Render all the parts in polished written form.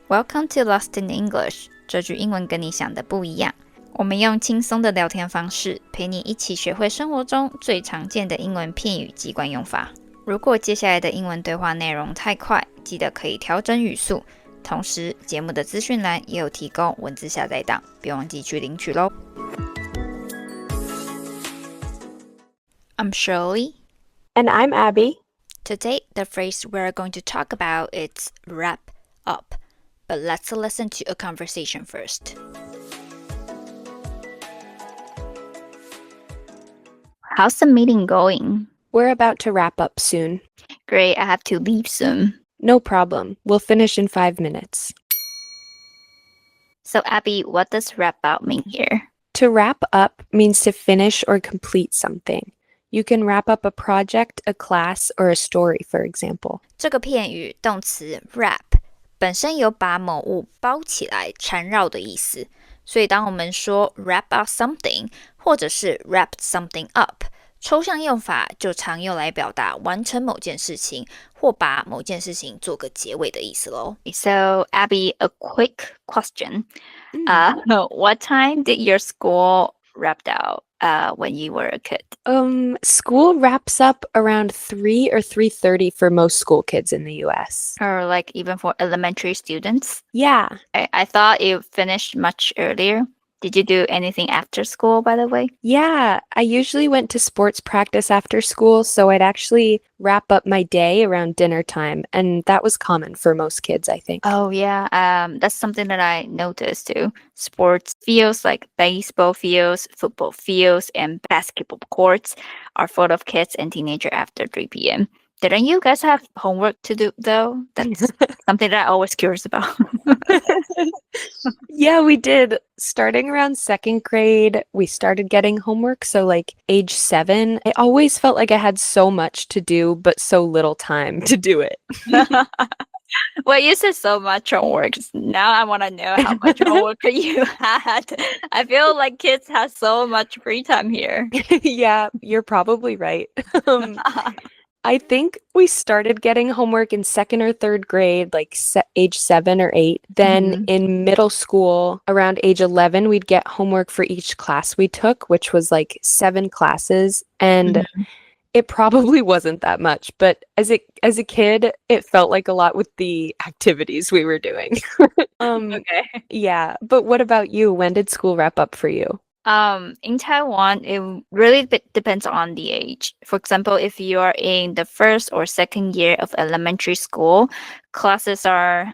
Welcome to Lost in English， 这句英文跟你想的不一样。我们用轻松的聊天方式，陪你一起学会生活中最常见的英文片语及惯用法。如果接下来的英文对话内容太快，记得可以调整语速。同时，节目的资讯栏也有提供文字下载档，别忘记去领取咯。I'm Shirley. And I'm Abby. Today, the phrase we're going to talk about is wrap up. But let's listen to a conversation first. How's the meeting going? We're about to wrap up soon. Great, I have to leave soon. No problem. We'll finish in 5 minutes. So Abby, what does wrap up mean here? To wrap up means to finish or complete something. You can wrap up a project, a class, or a story, for example. 这个片语动词 wrap 本身有把某物包起来、缠绕的意思，所以当我们说 wrap up something 或者是 wrap something up， 抽象用法就常用来表达完成某件事情或把某件事情做个结尾的意思咯。So Abby, a quick question. What time did your school wrap out when you were a kid? School wraps up around 3 or 3:30 for most school kids in the US. Or like even for elementary students? Yeah. I thought it finished much earlier. Did you do anything after school, by the way? Yeah, I usually went to sports practice after school, so I'd actually wrap up my day around dinner time, and that was common for most kids, I think. Oh, yeah. That's something that I noticed too. Sports fields like baseball fields, football fields, and basketball courts are full of kids and teenagers after 3 p.m. Didn't you guys have homework to do, though? That's something that I'm always curious about. Yeah, we did. Starting around 2nd grade, we started getting homework. So like age 7, I always felt like I had so much to do, but so little time to do it. Well, you said so much homework. Now I want to know how much homework you had. I feel like kids have so much free time here. Yeah, you're probably right. I think we started getting homework in 2nd or 3rd grade, like age 7 or 8. Then in middle school, around age 11, we'd get homework for each class we took, which was like 7 classes. And it probably wasn't that much, but as a kid, it felt like a lot with the activities we were doing. Okay. Yeah, but what about you? When did school wrap up for you? In Taiwan, it really depends on the age. For example, if you are in the 1st or 2nd year of elementary school, classes are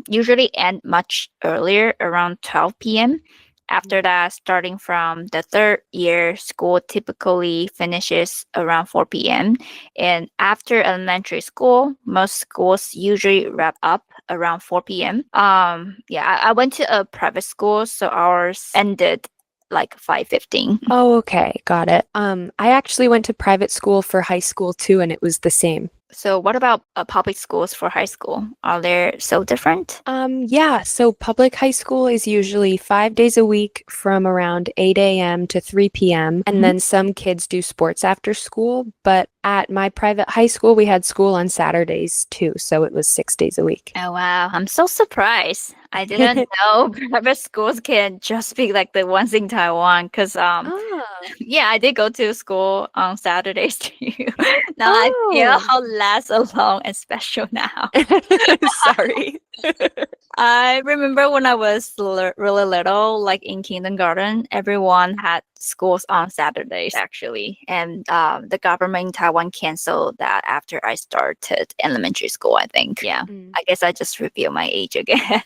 usually end much earlier, around 12 p.m. After that, starting from the 3rd year, school typically finishes around 4 p.m. And after elementary school, most schools usually wrap up around 4 p.m. I went to a private school, so ours ended like 5:15. Oh, okay. Got it. I actually went to private school for high school too, and it was the same. So what about public schools for high school? Are they so different? Yeah, so public high school is usually 5 days a week from around 8 a.m. to 3 p.m. And then some kids do sports after school. But at my private high school, we had school on Saturdays too. So it was 6 days a week. Oh, wow. I'm so surprised. I didn't know private schools can just be like the ones in Taiwan. Because, yeah, I did go to school on Saturdays too. Now I feel less alone and special now. Sorry. I remember when I was really little, like in kindergarten, everyone had schools on Saturdays actually, and the government in Taiwan canceled that after I started elementary school, I think. Yeah, I guess I just revealed my age again.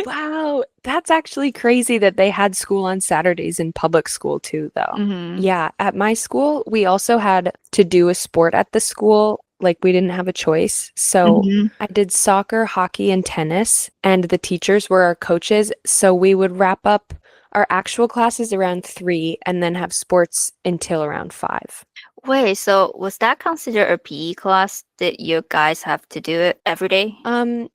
Wow, that's actually crazy that they had school on Saturdays in public school too, though. Yeah, at my school, we also had to do a sport at the school. Like we didn't have a choice. So I did soccer, hockey, and tennis, and the teachers were our coaches. So we would wrap up our actual classes around 3 and then have sports until around 5. Wait, so was that considered a PE class? did you guys have to do it every day?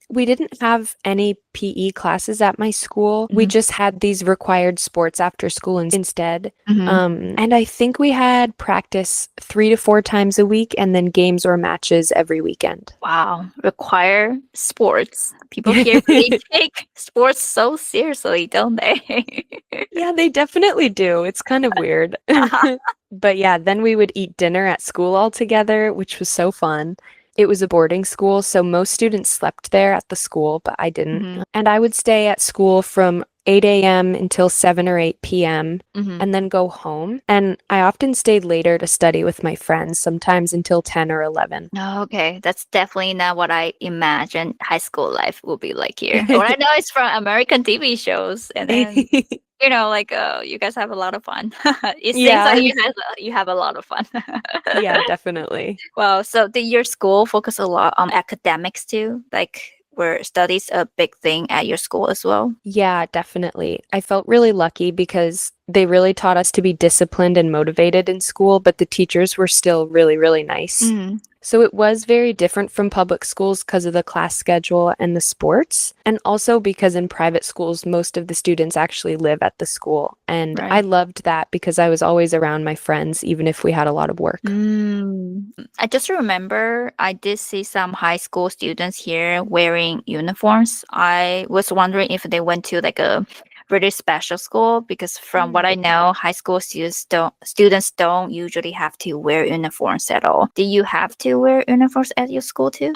We didn't have any PE classes at my school. We just had these required sports after school instead. And I think we had practice 3 to 4 times a week and then games or matches every weekend. Wow, require sports. People here really take sports so seriously, don't they? Yeah, they definitely do. It's kind of weird. But yeah, then we would eat dinner at school all together, which was so fun. It was a boarding school, so most students slept there at the school, but I didn't. And I would stay at school from 8 a.m. until 7 or 8 p.m. And then go home. And I often stayed later to study with my friends, sometimes until 10 or 11. Oh, okay, that's definitely not what I imagined high school life will be like here. What I know is from American TV shows, and then you guys have a lot of fun. It seems like you have a lot of fun. Yeah, definitely. Well, so did your school focus a lot on academics too? Like, were studies a big thing at your school as well? Yeah, definitely. I felt really lucky because they really taught us to be disciplined and motivated in school, but the teachers were still really, really nice. So it was very different from public schools because of the class schedule and the sports, and also because in private schools, most of the students actually live at the school. And I loved that because I was always around my friends, even if we had a lot of work. I just remember I did see some high school students here wearing uniforms. I was wondering if they went to like a really special school, because from what I know, high school students don't usually have to wear uniforms at all. Did you have to wear uniforms at your school too?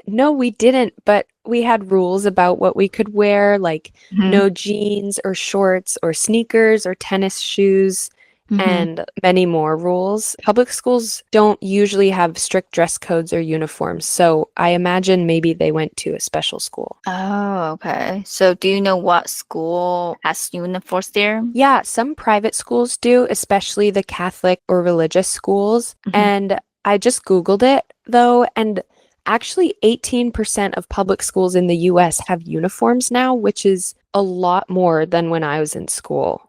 No, we didn't, but we had rules about what we could wear, like no jeans or shorts or sneakers or tennis shoes. And many more rules. Public schools don't usually have strict dress codes or uniforms, so I imagine maybe they went to a special school. Oh, okay. So do you know what school has uniforms there? Yeah, some private schools do, especially the Catholic or religious schools. And I just Googled it, though, and actually 18% of public schools in the US have uniforms now, which is a lot more than when I was in school.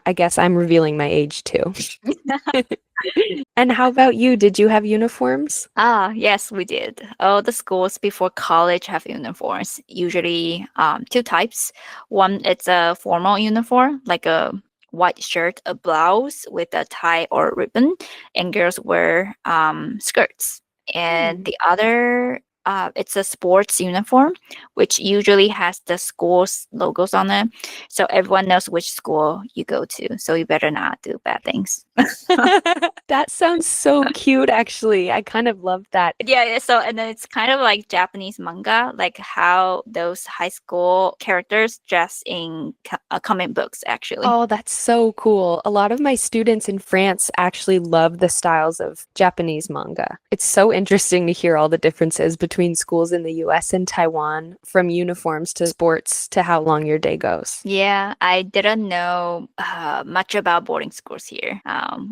I guess I'm revealing my age too. And how about you? Did you have uniforms? Yes, we did. All the schools before college have uniforms, usually 2 types. One, it's a formal uniform, like a white shirt, a blouse with a tie or ribbon, and girls wear skirts. And the other, it's a sports uniform, which usually has the school's logos on it. So everyone knows which school you go to. So you better not do bad things. That sounds so cute, actually. I kind of love that. Yeah. So, and then it's kind of like Japanese manga, like how those high school characters dress in comic books, actually. Oh, that's so cool. A lot of my students in France actually love the styles of Japanese manga. It's so interesting to hear all the differences between schools in the US and Taiwan, from uniforms to sports to how long your day goes. Yeah, I didn't know much about boarding schools here.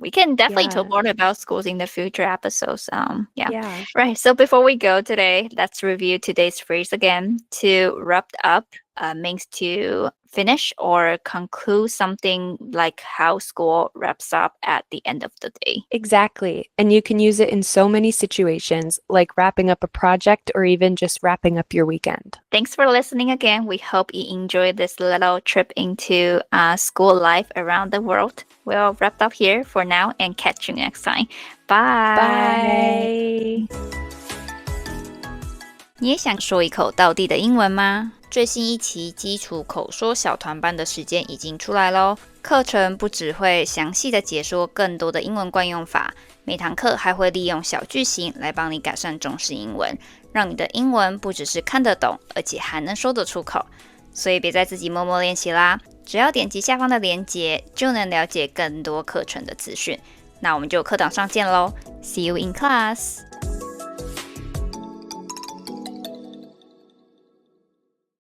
We can definitely talk more about schools in the future episodes. Yeah. Right. So before we go today, let's review today's phrase again. To wrap up means to finish or conclude something, like how school wraps up at the end of the day. Exactly. And you can use it in so many situations, like wrapping up a project or even just wrapping up your weekend. Thanks for listening again. We hope you enjoyed this little trip into school life around the world. We'll wrap up here for now and catch you next time. Bye. Bye. 你也想说一口道地的英文吗？最新一期基础口说小团班的时间已经出来咯，课程不只会详细的解说更多的英文惯用法，每堂课还会利用小句型来帮你改善中式英文，让你的英文不只是看得懂，而且还能说得出口。所以别再自己默默练习啦，只要点击下方的链接就能了解更多课程的资讯。那我们就课堂上见咯， See you in class!